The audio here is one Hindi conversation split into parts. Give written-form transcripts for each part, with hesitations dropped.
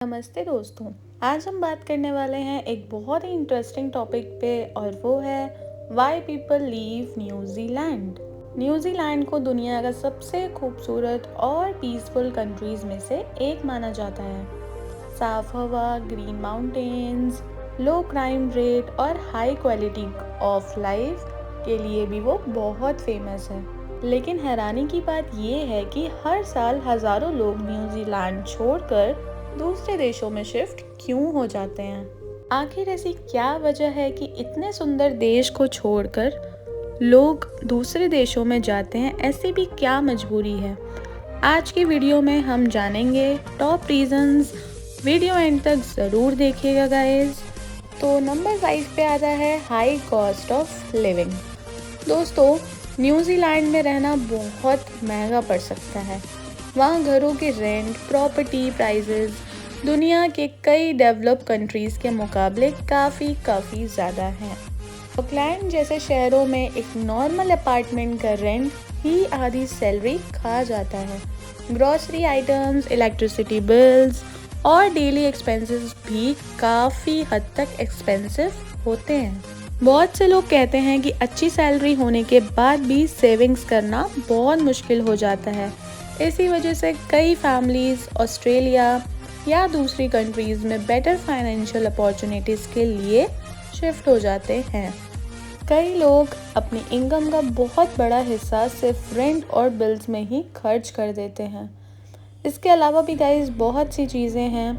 नमस्ते दोस्तों। आज हम बात करने वाले हैं एक बहुत ही इंटरेस्टिंग टॉपिक पे और वो है why people leave New Zealand. New Zealand को दुनिया का सबसे खूबसूरत और पीसफुल कंट्रीज में से एक माना जाता है। साफ हवा, ग्रीन माउंटेन्स, लो क्राइम रेट और हाई क्वालिटी ऑफ लाइफ के लिए भी वो बहुत फेमस है। लेकिन हैरानी की बात ये है कि हर साल हजारों लोग न्यूजीलैंड छोड़कर दूसरे देशों में शिफ्ट क्यों हो जाते हैं। आखिर ऐसी क्या वजह है कि इतने सुंदर देश को छोड़कर लोग दूसरे देशों में जाते हैं? ऐसी भी क्या मजबूरी है? आज की वीडियो में हम जानेंगे टॉप रीजंस। वीडियो एंड तक ज़रूर देखिएगा गाइस। तो नंबर 5 पे आता है हाई कॉस्ट ऑफ लिविंग। दोस्तों, न्यूजीलैंड में रहना बहुत महंगा पड़ सकता है। वहाँ घरों के रेंट, प्रॉपर्टी प्राइसेस दुनिया के कई डेवलप कंट्रीज़ के मुकाबले काफ़ी ज़्यादा हैं। ऑकलैंड जैसे शहरों में एक नॉर्मल अपार्टमेंट का रेंट ही आधी सैलरी खा जाता है। ग्रॉसरी आइटम्स, इलेक्ट्रिसिटी बिल्स और डेली एक्सपेंसेस भी काफ़ी हद तक एक्सपेंसिव होते हैं। बहुत से लोग कहते हैं कि अच्छी सैलरी होने के बाद भी सेविंग्स करना बहुत मुश्किल हो जाता है। इसी वजह से कई फैमिलीज ऑस्ट्रेलिया या दूसरी कंट्रीज़ में बेटर फाइनेंशियल अपॉर्चुनिटीज़ के लिए शिफ्ट हो जाते हैं। कई लोग अपनी इनकम का बहुत बड़ा हिस्सा सिर्फ रेंट और बिल्स में ही खर्च कर देते हैं। इसके अलावा भी गाइस बहुत सी चीज़ें हैं।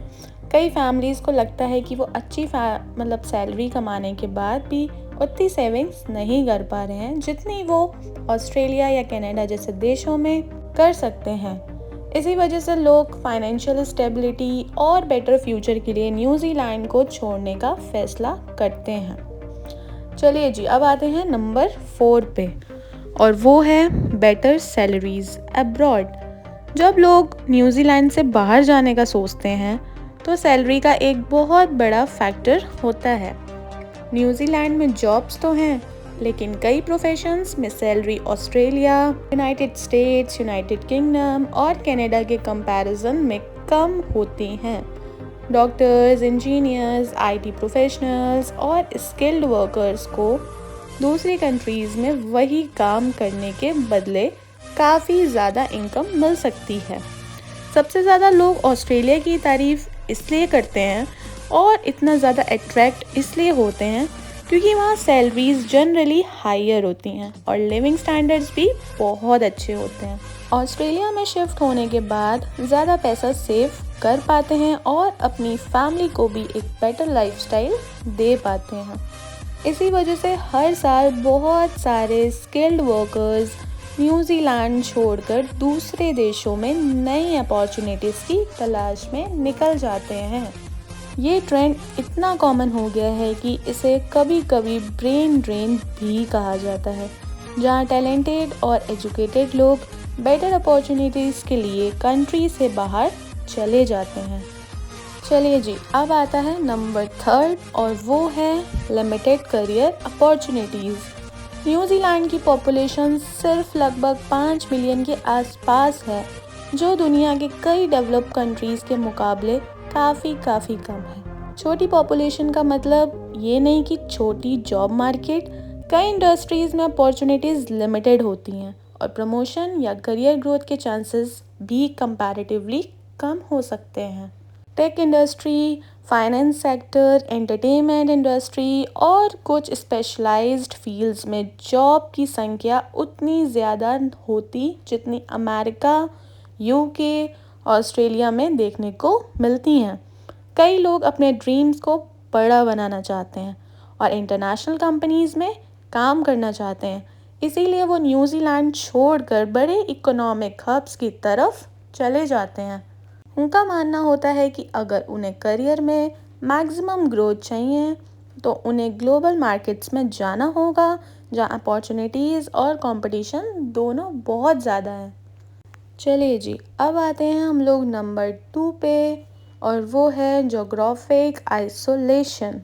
कई फैमिलीज़ को लगता है कि वो अच्छी सैलरी कमाने के बाद भी उतनी सेविंग्स नहीं कर पा रहे हैं जितनी वो ऑस्ट्रेलिया या कनाडा जैसे देशों में कर सकते हैं। इसी वजह से लोग फाइनेंशियल स्टेबिलिटी और बेटर फ्यूचर के लिए न्यूजीलैंड को छोड़ने का फैसला करते हैं। चलिए जी, अब आते हैं नंबर 4 पे और वो है बेटर सैलरीज अब्रॉड। जब लोग न्यूजीलैंड से बाहर जाने का सोचते हैं तो सैलरी का एक बहुत बड़ा फैक्टर होता है। न्यूजीलैंड में जॉब्स तो हैं, लेकिन कई प्रोफेशंस में salary Australia, United states, United kingdom और कनाडा के कंपैरिजन में कम होती हैं। डॉक्टर्स, इंजीनियर्स, आईटी प्रोफेशनल्स और स्किल्ड वर्कर्स को दूसरी कंट्रीज़ में वही काम करने के बदले काफ़ी ज़्यादा इनकम मिल सकती है। सबसे ज़्यादा लोग ऑस्ट्रेलिया की तारीफ़ इसलिए करते हैं और इतना ज़्यादा अट्रैक्ट इसलिए होते हैं क्योंकि वहाँ सैलरीज जनरली हायर होती हैं और लिविंग स्टैंडर्ड्स भी बहुत अच्छे होते हैं। ऑस्ट्रेलिया में शिफ्ट होने के बाद ज़्यादा पैसा सेव कर पाते हैं और अपनी फैमिली को भी एक बेटर लाइफस्टाइल दे पाते हैं। इसी वजह से हर साल बहुत सारे स्किल्ड वर्कर्स न्यूजीलैंड छोड़कर दूसरे देशों में नई अपॉर्चुनिटीज़ की तलाश में निकल जाते हैं। ये ट्रेंड इतना कॉमन हो गया है कि इसे कभी कभी ब्रेन ड्रेन भी कहा जाता है, जहाँ टैलेंटेड और एजुकेटेड लोग बेटर अपॉर्चुनिटीज़ के लिए कंट्री से बाहर चले जाते हैं। चलिए जी, अब आता है नंबर 3 और वो है लिमिटेड करियर अपॉर्चुनिटीज़। न्यूजीलैंड की पॉपुलेशन सिर्फ लगभग 5 मिलियन के आसपास है, जो दुनिया के कई डेवलप कंट्रीज़ के मुकाबले काफ़ी कम है। छोटी पॉपुलेशन का मतलब ये नहीं कि छोटी जॉब मार्केट। कई इंडस्ट्रीज़ में अपॉर्चुनिटीज़ लिमिटेड होती हैं और प्रमोशन या करियर ग्रोथ के चांसेस भी कंपैरेटिवली कम हो सकते हैं। Tech industry, finance sector, entertainment industry और कुछ स्पेशलाइज्ड फील्ड्स में जॉब की संख्या उतनी ज़्यादा होती जितनी अमेरिका, यूके, ऑस्ट्रेलिया में देखने को मिलती हैं। कई लोग अपने ड्रीम्स को बड़ा बनाना चाहते हैं और इंटरनेशनल कंपनीज़ में काम करना चाहते हैं, इसीलिए वो न्यूजीलैंड छोड़कर बड़े इकोनॉमिक हब्स की तरफ चले जाते हैं। उनका मानना होता है कि अगर उन्हें करियर में मैक्सिमम ग्रोथ चाहिए तो उन्हें ग्लोबल मार्केट्स में जाना होगा, जहां अपॉर्चुनिटीज़ और कंपटीशन दोनों बहुत ज़्यादा है। चलिए जी, अब आते हैं हम लोग नंबर 2 पे और वो है जोग्राफिक आइसोलेशन।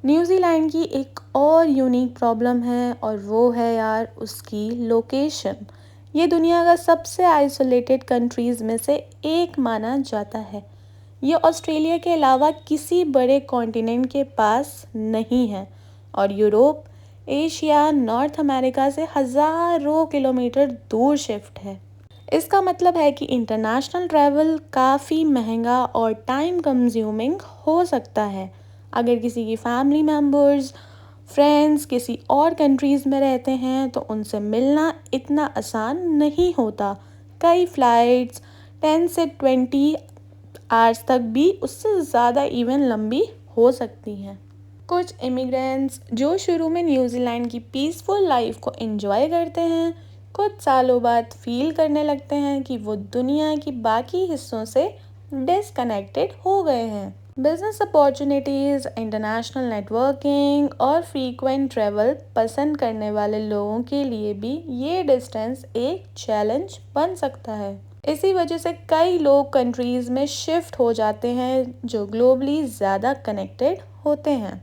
न्यूजीलैंड की एक और यूनिक प्रॉब्लम है और वो है यार उसकी लोकेशन। ये दुनिया का सबसे आइसोलेटेड कंट्रीज़ में से एक माना जाता है। ये ऑस्ट्रेलिया के अलावा किसी बड़े कॉन्टिनेंट के पास नहीं है और यूरोप, एशिया, नॉर्थ अमेरिका से हज़ारों किलोमीटर दूर शिफ्ट है। इसका मतलब है कि इंटरनेशनल ट्रैवल काफ़ी महंगा और टाइम कंज्यूमिंग हो सकता है। अगर किसी की फैमिली मेम्बर्स, फ्रेंड्स किसी और कंट्रीज़ में रहते हैं तो उनसे मिलना इतना आसान नहीं होता। कई फ़्लाइट्स 10 से 20 आवर्स तक भी, उससे ज़्यादा इवन लंबी हो सकती हैं। कुछ इमिग्रेंट्स जो शुरू में न्यूजीलैंड की पीसफुल लाइफ को एंजॉय करते हैं, कुछ सालों बाद फील करने लगते हैं कि वो दुनिया की बाकी हिस्सों से डिसकनेक्टेड हो गए हैं। बिजनेस अपॉर्चुनिटीज़, इंटरनेशनल नेटवर्किंग और फ्रीक्वेंट ट्रैवल पसंद करने वाले लोगों के लिए भी ये डिस्टेंस एक चैलेंज बन सकता है। इसी वजह से कई लोग कंट्रीज़ में शिफ्ट हो जाते हैं जो ग्लोबली ज़्यादा कनेक्टेड होते हैं।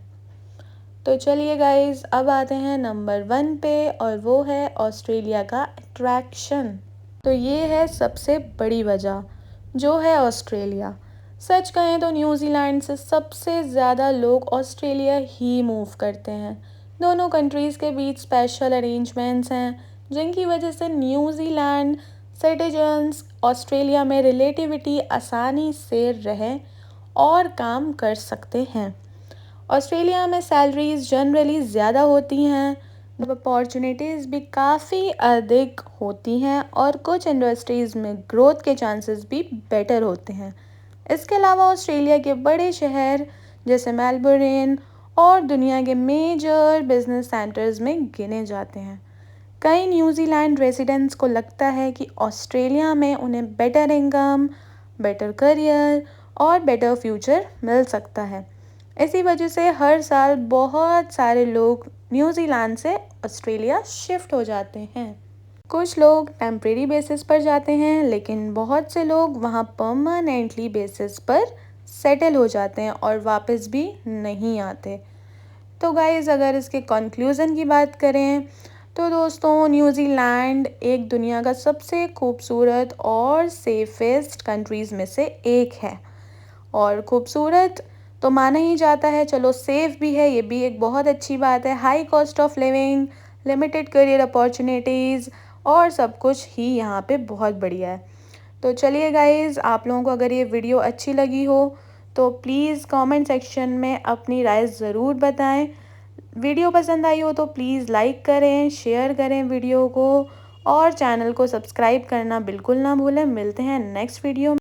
तो चलिए गाइस, अब आते हैं नंबर 1 पे और वो है ऑस्ट्रेलिया का अट्रैक्शन। तो ये है सबसे बड़ी वजह, जो है ऑस्ट्रेलिया। सच कहें तो न्यूजीलैंड से सबसे ज़्यादा लोग ऑस्ट्रेलिया ही मूव करते हैं। दोनों कंट्रीज़ के बीच स्पेशल अरेंजमेंट्स हैं जिनकी वजह से न्यूजीलैंड सिटीजन्स ऑस्ट्रेलिया में रिलेटिविटी आसानी से रह और काम कर सकते हैं। ऑस्ट्रेलिया में सैलरीज जनरली ज़्यादा होती हैं, अपॉर्चुनिटीज़ भी काफ़ी अधिक होती हैं और कुछ इंडस्ट्रीज़ में ग्रोथ के चांसेस भी बेटर होते हैं। इसके अलावा ऑस्ट्रेलिया के बड़े शहर जैसे मेलबर्न और दुनिया के मेजर बिजनेस सेंटर्स में गिने जाते हैं। कई न्यूजीलैंड रेजिडेंट्स को लगता है कि ऑस्ट्रेलिया में उन्हें बेटर इनकम, बेटर करियर और बेटर फ्यूचर मिल सकता है। इसी वजह से हर साल बहुत सारे लोग न्यूजीलैंड से ऑस्ट्रेलिया शिफ्ट हो जाते हैं। कुछ लोग टेम्परेरी बेसिस पर जाते हैं, लेकिन बहुत से लोग वहाँ परमानेंटली बेसिस पर सेटल हो जाते हैं और वापस भी नहीं आते। तो गाइज़, अगर इसके कंक्लूज़न की बात करें तो दोस्तों, न्यूजीलैंड एक दुनिया का सबसे खूबसूरत और सेफेस्ट कंट्रीज़ में से एक है। और खूबसूरत तो माना ही जाता है, चलो सेफ भी है, ये भी एक बहुत अच्छी बात है। High cost of living, limited career opportunities और सब कुछ ही यहाँ पे बहुत बढ़िया है। तो चलिए गाइज़, आप लोगों को अगर ये वीडियो अच्छी लगी हो तो प्लीज़ कमेंट सेक्शन में अपनी राय ज़रूर बताएं। वीडियो पसंद आई हो तो प्लीज़ लाइक करें, शेयर करें वीडियो को और चैनल को सब्सक्राइब करना बिल्कुल ना भूलें। मिलते हैं नेक्स्ट वीडियो में।